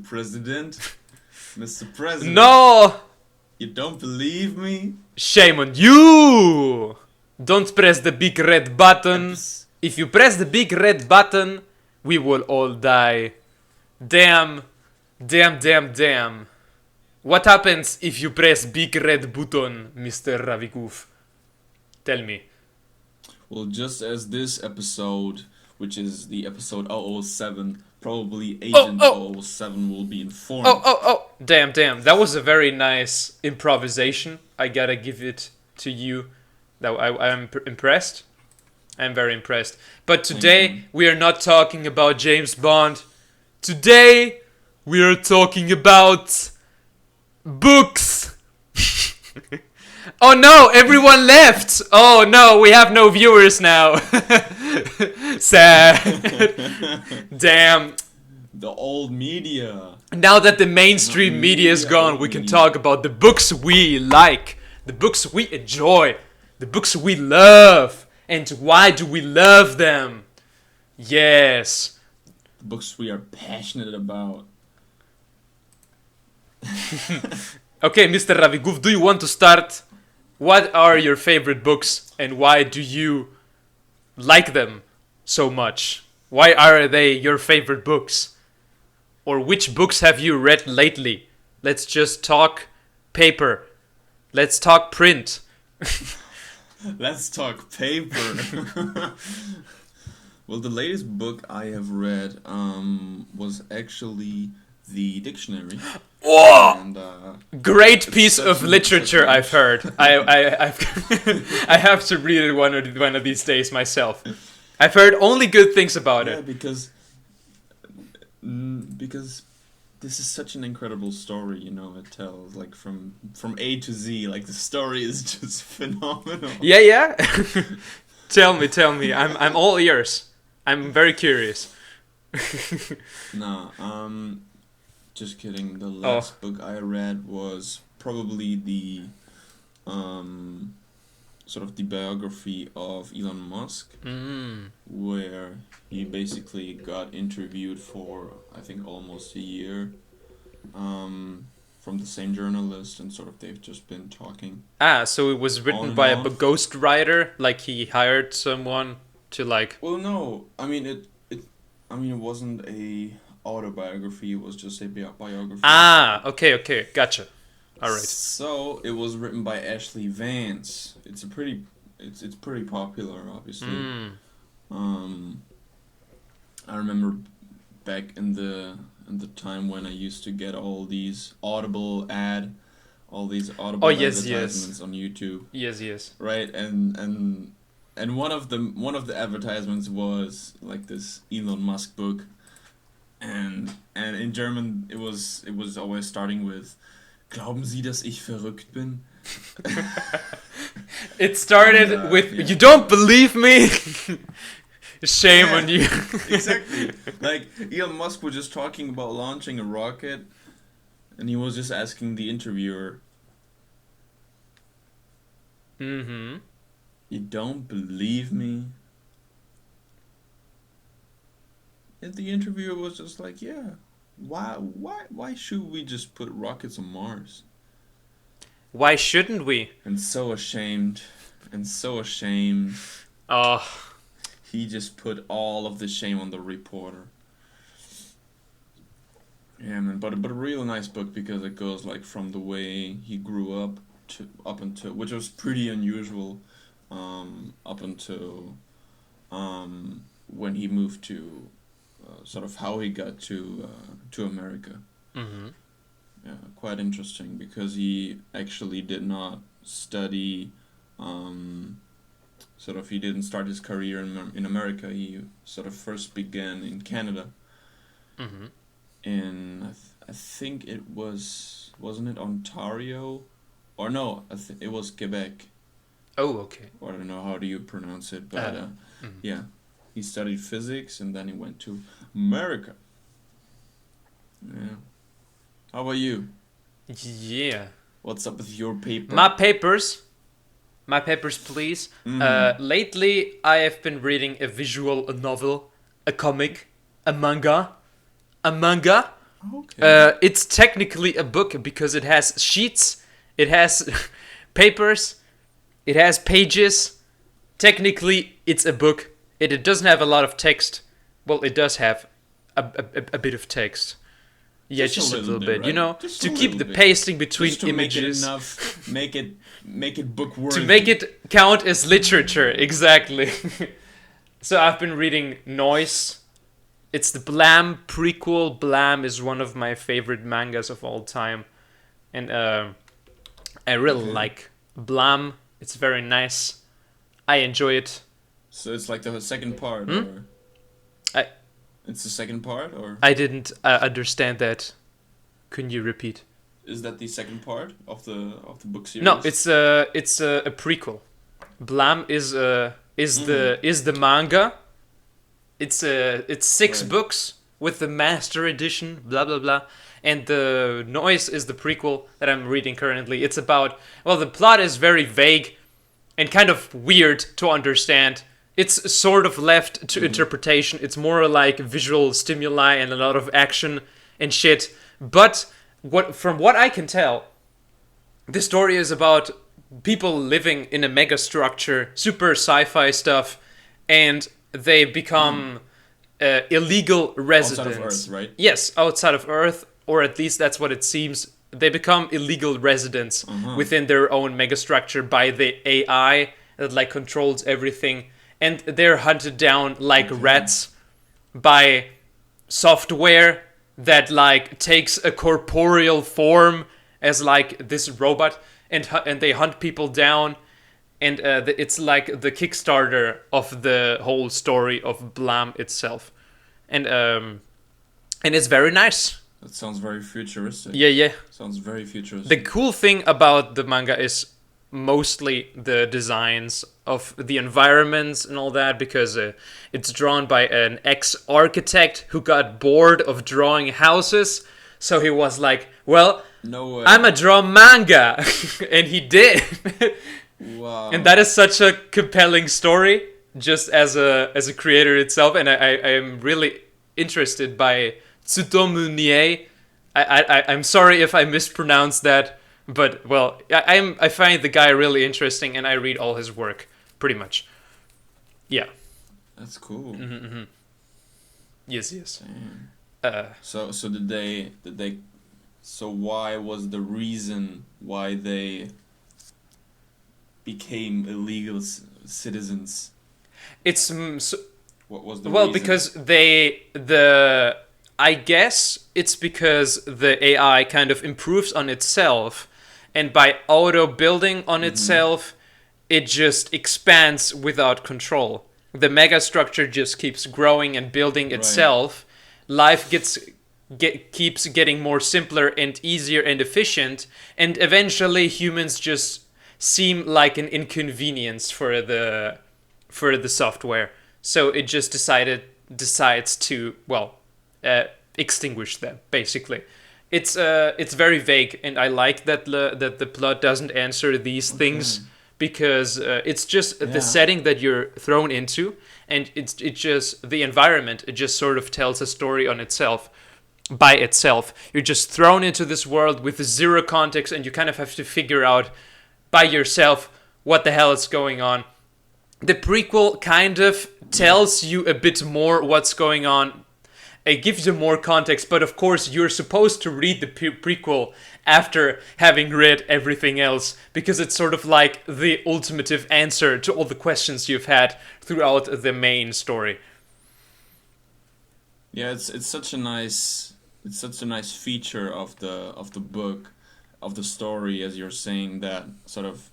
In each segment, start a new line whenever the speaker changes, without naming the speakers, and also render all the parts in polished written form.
Mr. President. Mr. President.
No!
You don't believe me?
Shame on you! Don't press the big red button. If you press the big red button, we will all die. Damn. Damn, damn, damn. What happens if you press big red button, Mr. Ravikuf? Tell me.
Well, just as this episode, which is the episode 007, probably Agent 007 will be informed.
Oh. Damn. That was a very nice improvisation. I gotta give it to you. I'm impressed. I'm very impressed. But today, we are not talking about James Bond. Today, we are talking about books. Oh no, everyone left. Oh no, we have no viewers now. Sad. Damn.
The old media.
Now that the mainstream media is gone, we can talk about the books we like, the books we enjoy, the books we love, and why do we love them? Yes.
The books we are passionate about.
Okay, Mr. Ravikuf, do you want to start? What are your favorite books and why do you like them so much? Why are they your favorite books? Or which books have you read lately? Let's just talk paper. Let's talk print.
Let's talk paper. Well, the latest book I have read was actually the dictionary.
Oh!
And,
great piece of literature, I've heard. I have to read it one of these days myself. I've heard only good things about it.
Yeah, because this is such an incredible story, you know. It tells like from A to Z. Like the story is just phenomenal.
Yeah. Tell me. I'm all ears. I'm very curious.
Nah, just kidding. The last book I read was probably the sort of the biography of Elon Musk, where he basically got interviewed for, I think, almost a year from the same journalist, and sort of they've just been talking.
So it was written by a ghost writer, like he hired someone to like...
Well, no, I mean it wasn't a autobiography, it was just a biography.
Okay, gotcha. All right.
So it was written by Ashley Vance. It's pretty popular, obviously. I remember back in the time when I used to get all these Audible advertisements on YouTube.
Yes.
Right, and one of the advertisements was like this Elon Musk book, and in German it was always starting with "Glauben Sie, dass ich verrückt bin?"
It started with "You don't believe me." Shame on you.
Exactly. Like Elon Musk was just talking about launching a rocket, and he was just asking the interviewer, "You don't believe me?" And the interviewer was just like, "Yeah. Why should we just put rockets on Mars?"
Why shouldn't we?
And so ashamed.
Oh.
He just put all of the shame on the reporter. Yeah, man, but a real nice book because it goes like from the way he grew up until, which was pretty unusual, up until when he moved to sort of how he got to America. Yeah, quite interesting because he actually did not study. Sort of, he didn't start his career in America. He sort of first began in Canada. In I think it wasn't it Ontario, or no, it was Quebec.
Oh, okay.
Or I don't know how do you pronounce it, but yeah, he studied physics and then he went to America. Yeah. How about you?
Yeah.
What's up with your paper?
My papers, please. Lately, I have been reading a visual novel, a comic, a manga.
Okay.
It's technically a book because it has sheets, it has papers, it has pages. Technically, it's a book. It doesn't have a lot of text. Well, it does have a bit of text. Yeah,
Just a
just a
little
little
bit,
bit,
right? Just a
to keep
little
the
bit.
pasting between
Just to make it
images,
enough, make it book
to make
worthy.
it count as literature, exactly. So I've been reading Noise. It's the Blam prequel. Blam is one of my favorite mangas of all time, and I really
Okay.
like Blam. It's very nice. I enjoy it.
So it's like the second part,
Hmm?
or
I
it's the second part, or
I didn't understand that. Can you repeat?
is that the second part of the book
No,
series?
it's a prequel. Blam
Mm-hmm.
is the manga. It's six
Right.
books with the master edition. Blah blah blah. And the Noise is the prequel that I'm reading currently. It's about, well, the plot is very vague and kind of weird to understand. It's sort of left to
Mm-hmm.
interpretation. It's more like visual stimuli and a lot of action and shit. But from what I can tell, the story is about people living in a mega structure, super sci-fi stuff, and they
Mm-hmm.
become illegal
Outside of Earth,
residents.
right?
Yes, outside of Earth, or at least that's what it seems. They become illegal residents
Uh-huh.
within their own megastructure by the AI that like controls everything, and they're hunted down like
Okay.
rats by software that like takes a corporeal form as like this robot, and they hunt people down, and it's like the Kickstarter of the whole story of Blam itself, and it's very nice.
That sounds very futuristic.
Yeah, yeah.
Sounds very
The
futuristic.
cool thing about the manga is mostly the designs of the environments and all that, because it's drawn by an ex-architect who got bored of drawing houses, so he was like, well,
No way.
I'ma draw manga. And he did. And
Wow.
that is such a compelling story, just as a creator itself, and I am really interested by Tsutomu Nie. I'm sorry if I mispronounced that, but well, I find the guy really interesting, and I read all his work pretty much. Yeah.
That's cool.
Yes. Yes.
Damn.
Uh,
So did they so why was the reason why they became illegal citizens?
it's
What was the
well,
reason?
because I guess it's because the AI kind of improves on itself, and by auto building on
Mm-hmm.
itself, it just expands without control. The megastructure just keeps growing and building
Right.
itself. Life keeps getting more simpler and easier and efficient, and eventually humans just seem like an inconvenience for the software. So it just decides to, well, uh, extinguish them basically. It's very vague, and I like that that the plot doesn't answer these
Okay.
things, because it's just the
Yeah.
setting that you're thrown into, and it just the environment. It just sort of tells a story on itself by itself. You're just thrown into this world with zero context, and you kind of have to figure out by yourself what the hell is going on. The prequel kind of
Yeah.
tells you a bit more what's going on. It gives you more context, but of course you're supposed to read the prequel after having read everything else, because it's sort of like the ultimative answer to all the questions you've had throughout the main story.
Yeah, it's such a nice feature of the book, of the story, as you're saying, that sort of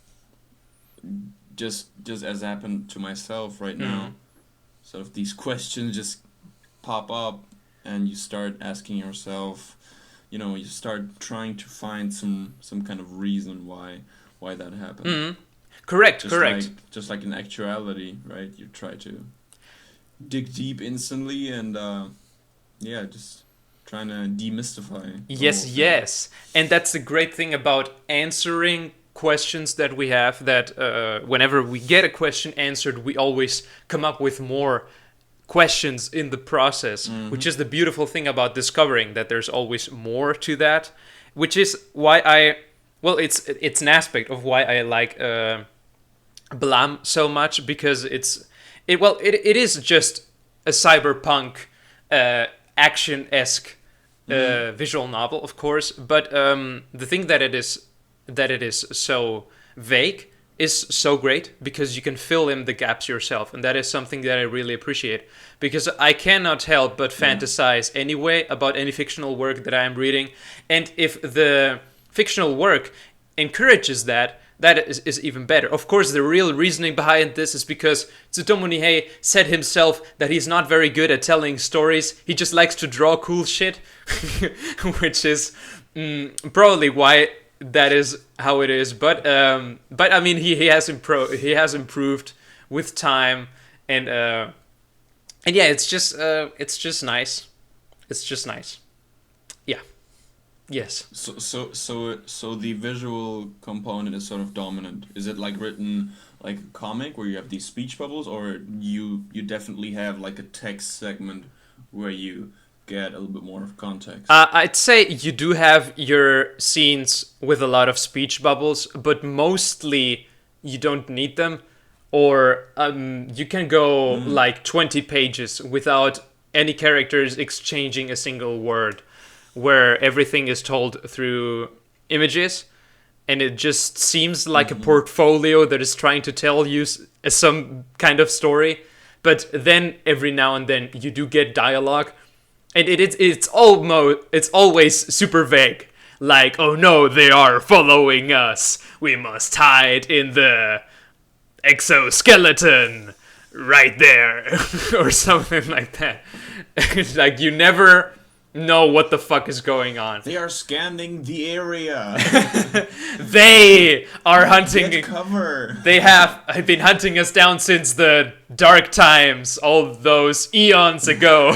just as happened to myself right
Mm.
now. Sort of these questions just pop up, and you start asking yourself, you start trying to find some kind of reason why that happened.
Mm. Correct,
Just like
correct.
just like in actuality, right? You try to dig deep instantly, and yeah, just trying to demystify the whole
Yes,
thing.
yes. And that's the great thing about answering questions that we have, that whenever we get a question answered, we always come up with more questions in the process, which is the beautiful thing about discovering that there's always more to that, which is why it's an aspect of why I like Blam so much, because it is just a cyberpunk action-esque visual novel, of course, but the thing that it is so vague is so great, because you can fill in the gaps yourself, and that is something that I really appreciate, because I cannot help but fantasize anyway about any fictional work that I am reading, and if the fictional work encourages that is even better. Of course, the real reasoning behind this is because Tsutomu Nihei said himself that he's not very good at telling stories. He just likes to draw cool shit, which is probably why that is how it is. But I mean, he has improved with time, and yeah, it's just nice. It's just nice. Yeah. Yes.
So the visual component is sort of dominant. Is it like written like a comic where you have these speech bubbles, or you definitely have like a text segment where you get a little bit more of context?
I'd say you do have your scenes with a lot of speech bubbles, but mostly you don't need them, or you can go like 20 pages without any characters exchanging a single word, where everything is told through images, and it just seems like a portfolio that is trying to tell you some kind of story. But then every now and then you do get dialogue, and it's always super vague. Like, oh no, they are following us. We must hide in the exoskeleton right there, or something like that. Like, you never know what the fuck is going on.
They are scanning the area.
They are hunting.
Get cover.
They have been hunting us down since the dark times, all those eons ago.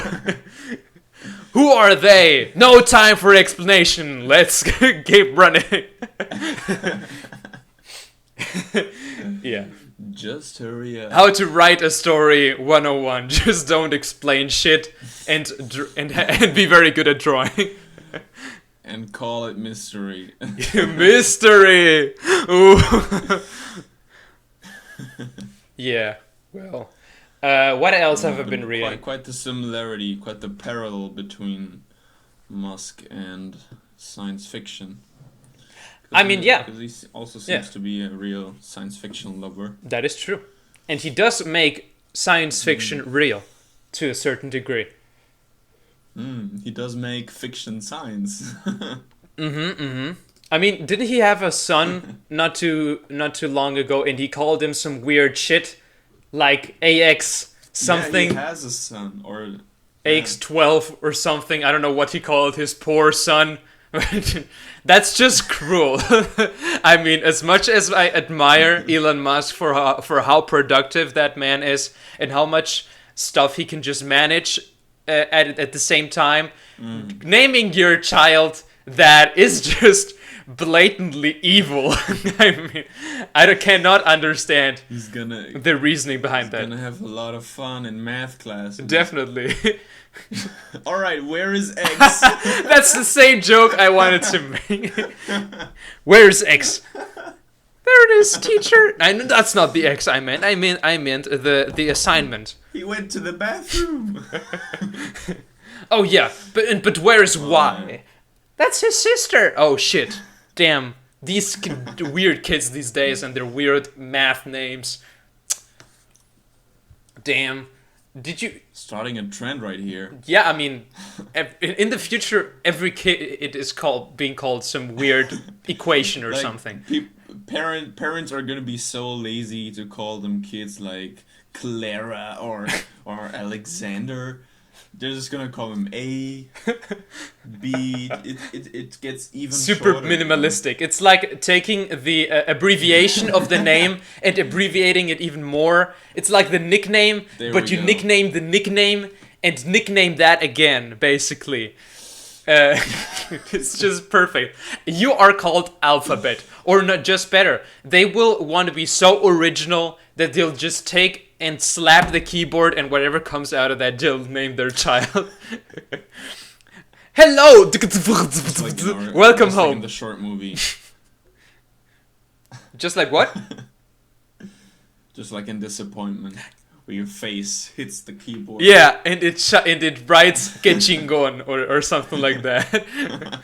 Who are they? No time for explanation. Let's keep running. Yeah.
Just hurry up.
How to write a story 101. Just don't explain shit, and be very good at drawing.
And call it mystery.
Mystery. Ooh. Yeah. Well, what else have I been reading?
Quite the similarity, quite the parallel between Musk and science fiction.
I mean, yeah.
Because he also seems to be a real science fiction lover.
That is true. And he does make science fiction real, to a certain degree.
He does make fiction science.
I mean, didn't he have a son not too long ago, and he called him some weird shit? Like AX something?
Yeah, he has a son, or...
AX12 or something. I don't know what he called his poor son. That's just cruel. I mean, as much as I admire Elon Musk for how productive that man is, and how much stuff he can just manage at the same time, naming your child that is just blatantly evil. I mean, I cannot understand the reasoning behind that.
He's gonna have a lot of fun in math class.
Definitely.
Alright, where is X?
That's the same joke I wanted to make. Where's X? There it is, teacher. That's not the X I meant. I meant the assignment.
He went to the bathroom.
Oh yeah, but where's Y? That's his sister. Oh shit. Damn. These weird kids these days and their weird math names. Damn. Did you...
Starting a trend right here.
Yeah, I mean, in the future, every kid it is being called some weird equation or
like,
something.
Parents are gonna be so lazy to call them kids like Clara or Alexander. They're just gonna call him A, B. It gets even
super
shorter,
minimalistic. It's like taking the abbreviation of the name and abbreviating it even more. It's like the nickname, but you nickname the nickname and nickname that again, basically. It's just perfect. You are called Alphabet, or not, just better. They will want to be so original that they'll just take and slap the keyboard, and whatever comes out of that, they'll name their child. Hello! Welcome
just
home.
like in the short movie.
Just like what?
Just like in Disappointment, where your face hits the keyboard.
Yeah, and it writes "Que chingon" or something like that.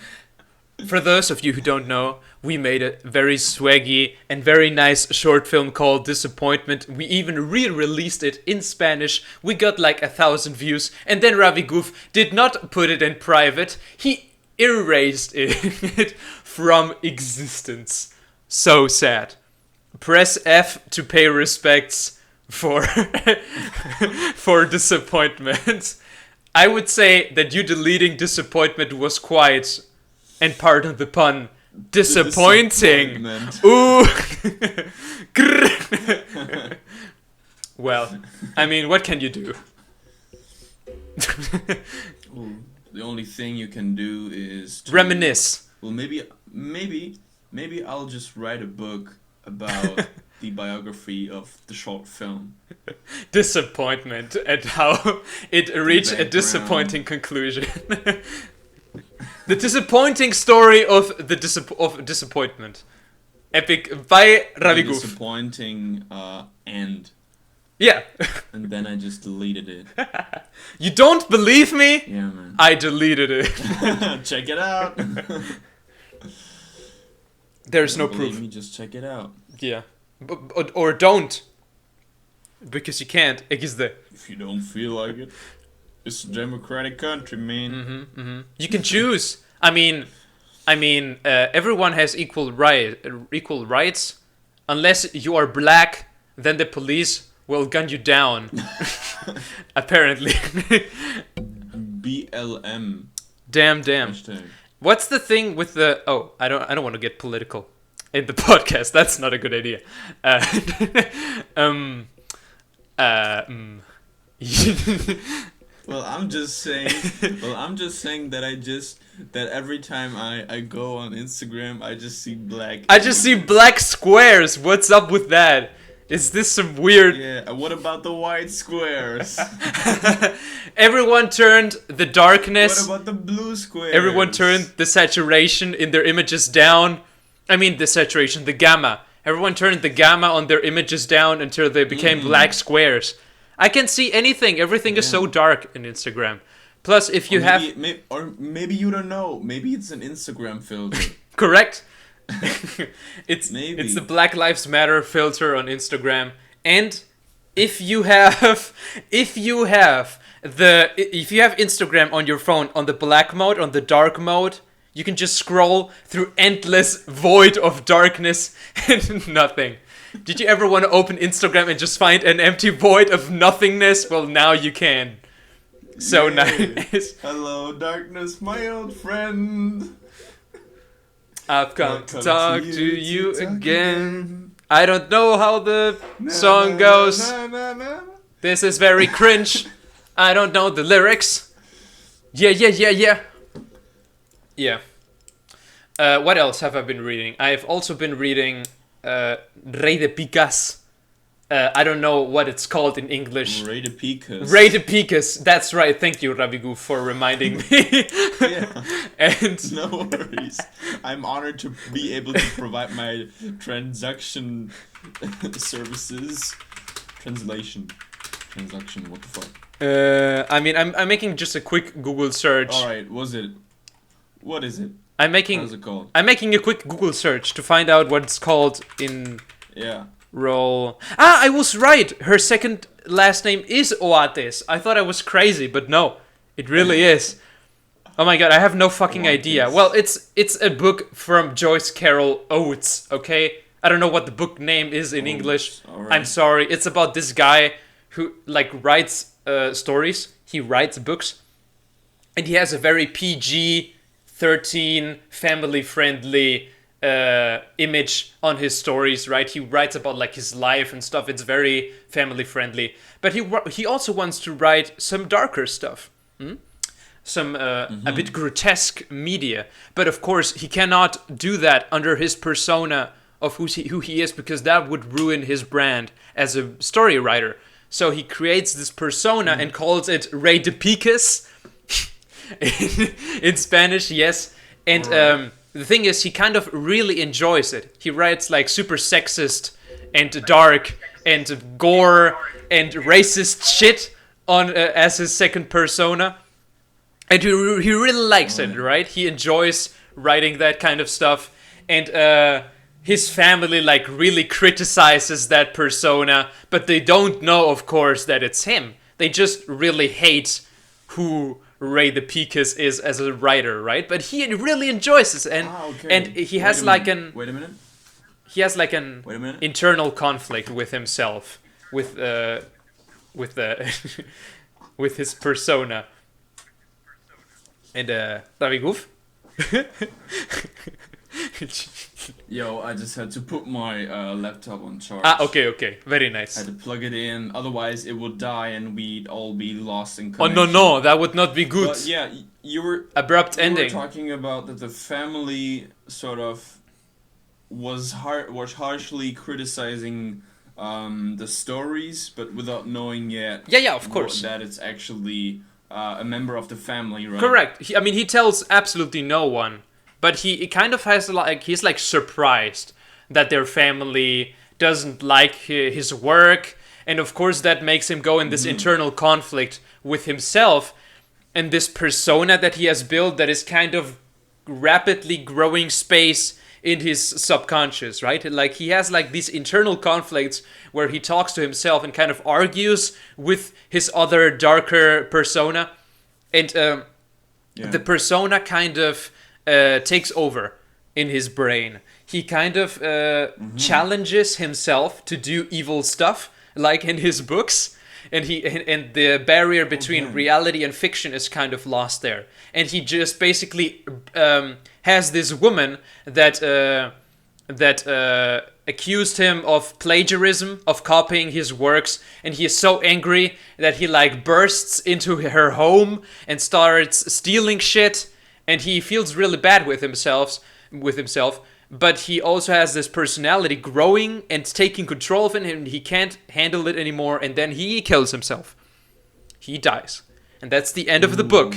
For those of you who don't know, we made a very swaggy and very nice short film called Disappointment. We even re-released it in Spanish. We got like 1,000 views, and then Ravi Goof did not put it in private. He erased it from existence. So sad. Press F to pay respects for for Disappointment. I would say that you deleting Disappointment was quite, and pardon the pun, disappointing. Ooh. Well, I mean, what can you do?
Ooh, the only thing you can do is
reminisce.
Well, maybe I'll just write a book about the biography of the short film.
Disappointment, and how it reached a disappointing conclusion. The disappointing story of disappointment. Epic by Ravi Goof.
Disappointing end.
Yeah.
And then I just deleted it.
You don't believe me?
Yeah, man.
I deleted it.
Check it out.
There's no
believe
proof.
Me, just check it out.
Yeah. Or don't. Because you can't.
If you don't feel like it. It's a democratic country, man.
You can choose. I mean, everyone has equal rights, unless you are black. Then the police will gun you down. Apparently.
BLM.
Damn.
Hashtag.
What's the thing with the? Oh, I don't want to get political in the podcast. That's not a good idea.
Well, I'm just saying that every time I go on Instagram, I just see black.
I just see black squares. What's up with that? Is this some weird?
Yeah. What about the white squares?
Everyone turned the darkness.
What about the blue squares?
Everyone turned the saturation in their images down. I mean, the saturation, the gamma. Everyone turned the gamma on their images down until they became black squares. I can see anything. Everything is so dark in Instagram. Plus, if you have...
maybe you don't know. Maybe it's an Instagram filter.
Correct. It's the Black Lives Matter filter on Instagram. And if you have Instagram on your phone on the black mode, on the dark mode, you can just scroll through endless void of darkness and nothing. Did you ever want to open Instagram and just find an empty void of nothingness? Well, now you can. So nice.
Hello, darkness, my old friend.
I've come to talk to you again. I don't know how the song goes. This is very cringe. I don't know the lyrics. Yeah. What else have I been reading? I've also been reading Rey de Picas. I don't know what it's called in English.
Rey de Picas.
Rey de Picas. That's right. Thank you, Ravigu, for reminding me.
Yeah.
And
no worries. I'm honored to be able to provide my transaction services. Translation. What the fuck?
I mean, I'm making just a quick Google search.
All right. What is it?
I'm making.
How's it called?
I'm making a quick Google search to find out what it's called in.
Yeah.
Role. Ah, I was right. Her second last name is Oates. I thought I was crazy, but no, it really is. Oh my god, I have no fucking idea. Well, it's a book from Joyce Carol Oates. Okay, I don't know what the book name is in English.
Right.
I'm sorry. It's about this guy who writes stories. He writes books, and he has a very PG-13 family-friendly image on his stories, right? He writes about his life and stuff. It's very family friendly, but he also wants to write some darker stuff, some a bit grotesque media. But of course, he cannot do that under his persona of who he is, because that would ruin his brand as a story writer. So he creates this persona and calls it Rey de Picas in Spanish, yes. And the thing is, he kind of really enjoys it. He writes like super sexist and dark and gore and racist shit on as his second persona. And he really likes it, right? He enjoys writing that kind of stuff. And his family like really criticizes that persona, but they don't know, of course, that it's him. They just really hate who Ray the Picas is as a writer, right? But he really enjoys this, and he has like an
wait a minute.
He has like an
Wait a minute.
internal conflict with himself, with the with his persona. And David Goof?
Yo, I just had to put my laptop on charge.
Okay, very nice.
I had to plug it in, otherwise it would die and we'd all be lost in
Oh
connection.
no, that would not be good.
But yeah, you were
Abrupt
you
ending.
were talking about that the family sort of was harshly criticizing the stories, but without knowing yet.
Yeah, of course.
That it's actually a member of the family, right?
Correct. He tells absolutely no one, but he kind of has like he's like surprised that their family doesn't like his work, and of course that makes him go in this internal conflict with himself and this persona that he has built that is kind of rapidly growing space in his subconscious, right? Like he has like these internal conflicts where he talks to himself and kind of argues with his other darker persona, and the persona kind of takes over in his brain. He kind of challenges himself to do evil stuff, like in his books, and the barrier between reality and fiction is kind of lost there. And he just basically has this woman that accused him of plagiarism, of copying his works, and he is so angry that he like bursts into her home and starts stealing shit, and he feels really bad with himself, but he also has this personality growing and taking control of it, and he can't handle it anymore, and then he kills himself. He dies. And that's the end of the book.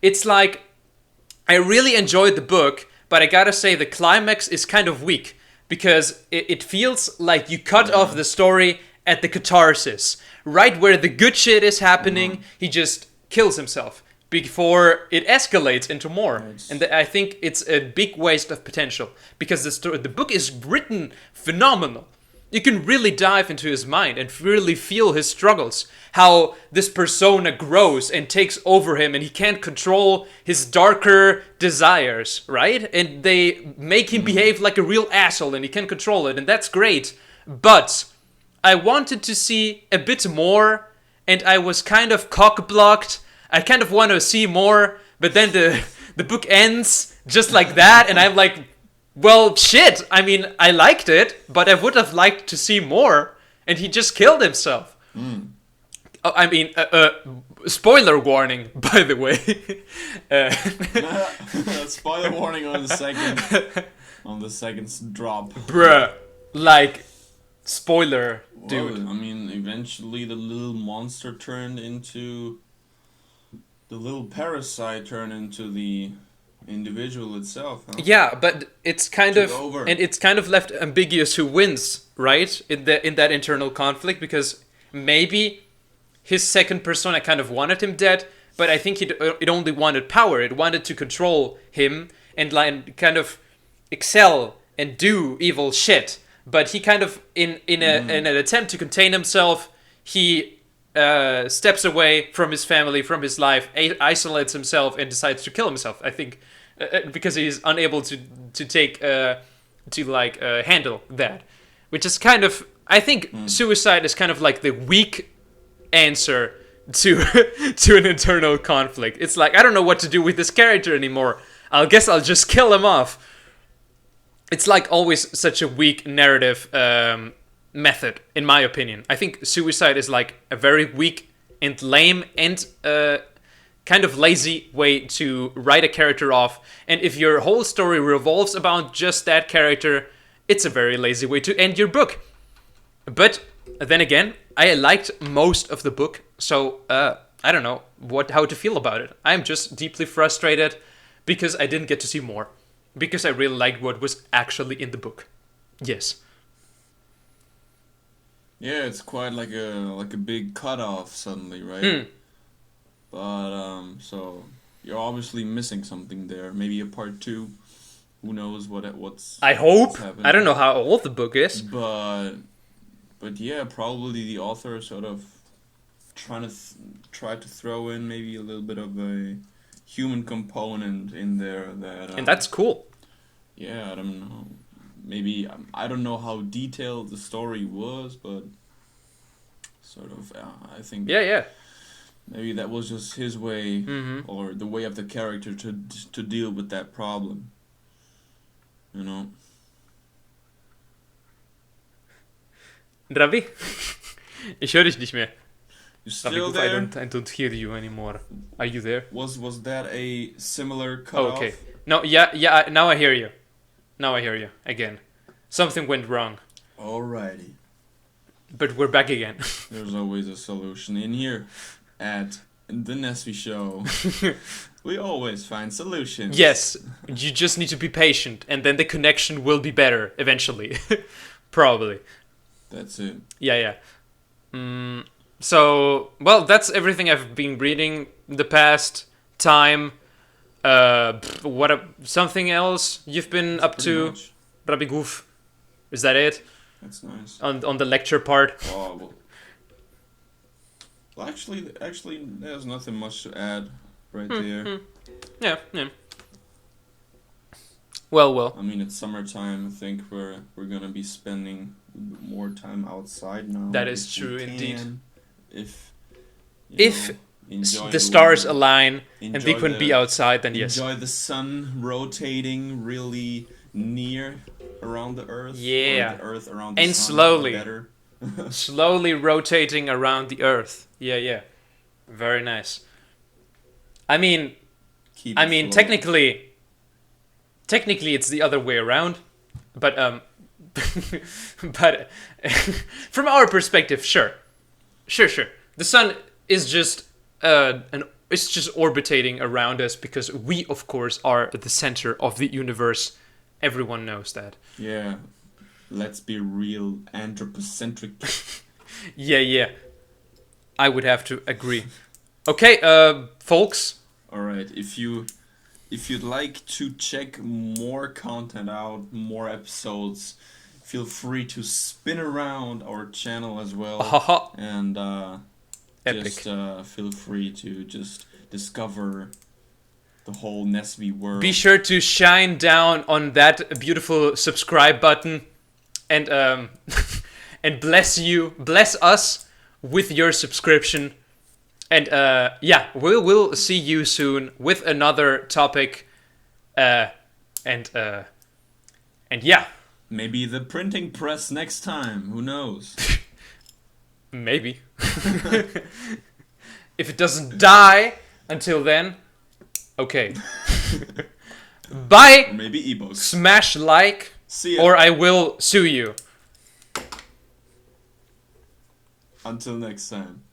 It's like, I really enjoyed the book, but I gotta say the climax is kind of weak, because it feels like you cut off the story at the catharsis. Right where the good shit is happening, he just kills himself before it escalates into more. And I think it's a big waste of potential, because the book is written phenomenal. You can really dive into his mind and really feel his struggles, how this persona grows and takes over him, and he can't control his darker desires, right? And they make him behave like a real asshole, and he can't control it, and that's great. But I wanted to see a bit more, and I was kind of cock-blocked. I kind of want to see more, but then the book ends just like that, and I'm like, well, shit. I mean, I liked it, but I would have liked to see more, and he just killed himself. Oh, I mean, spoiler warning, by the way.
Spoiler warning on the second drop.
Bruh, like, spoiler, dude.
Well, I mean, eventually the little monster the little parasite turned into the individual itself, huh?
Yeah, but it's kind
Took
of
over.
and it's kind of left ambiguous who wins, right? In that internal conflict, because maybe his second persona kind of wanted him dead, but I think it only wanted power. It wanted to control him and like kind of excel and do evil shit. But he kind of in an attempt to contain himself, he steps away from his family, from his life, isolates himself, and decides to kill himself. I think because he's unable to handle that, which is kind of, I think suicide is kind of like the weak answer to to an internal conflict. It's like, I don't know what to do with this character anymore. I guess I'll just kill him off. It's like always such a weak narrative method, in my opinion. I think suicide is like a very weak and lame and kind of lazy way to write a character off. And if your whole story revolves about just that character, it's a very lazy way to end your book. But then again, I liked most of the book, so I don't know how to feel about it. I'm just deeply frustrated because I didn't get to see more, because I really liked what was actually in the book. Yes.
Yeah, it's quite like a big cutoff suddenly, right?
Hmm.
But so you're obviously missing something there. Maybe a part two. Who knows what's
I hope.
what's
I don't
happening.
know how old the book is.
But yeah, probably the author sort of try to throw in maybe a little bit of a human component in there that
And that's cool.
yeah, I don't know. Maybe I don't know how detailed the story was, but sort of I think
Yeah, yeah.
maybe that was just his way
Mm-hmm.
or the way of the character to deal with that problem. You know.
Ravi? Ich höre dich nicht mehr.
You
Ravi,
still
goof, I
there?
don't hear you anymore. Are you there?
Was that a similar
Oh,
cutoff?
okay. No, yeah, now I hear you. Now I hear you again. Something went wrong,
Alrighty.
but we're back again.
There's always a solution in here at the Nesvi show. We always find solutions.
Yes, you just need to be patient, and then the connection will be better eventually. Probably.
That's it.
Yeah. So, well, that's everything I've been reading the past time. Something else you've been up
Pretty
to,
much.
Rabbi Goof? Is that it
That's nice.
on the lecture part?
Oh, well, actually, there's nothing much to add right there.
Yeah. Well.
I mean, it's summertime. I think we're gonna be spending more time outside now.
That is
if
true
we
indeed.
can. If
If
enjoy
the stars
weather,
align and we
enjoy
can be outside, then yes.
enjoy the sun rotating really near around the Earth.
Yeah.
Or the Earth around the
And
sun.
slowly.
Better.
Slowly rotating around the Earth. Yeah. Very nice. I mean,
Keep it flowing.
technically it's the other way around, but but from our perspective, sure. The sun is just it's just orbiting around us because we, of course, are at the center of the universe. Everyone knows that.
Yeah. Let's be real anthropocentric.
Yeah. I would have to agree. Okay, folks.
All right. If you'd like to check more content out, more episodes, feel free to spin around our channel as well.
Haha.
And
Epic.
just feel free to just discover the whole Nesvi world.
Be sure to shine down on that beautiful subscribe button, and and bless us with your subscription. And yeah, we'll see you soon with another topic. And yeah,
Maybe the printing press next time. Who knows?
maybe. If it doesn't die until then, okay. Bye.
Or maybe ebooks.
Smash like,
See ya.
or I will sue you.
Until next time.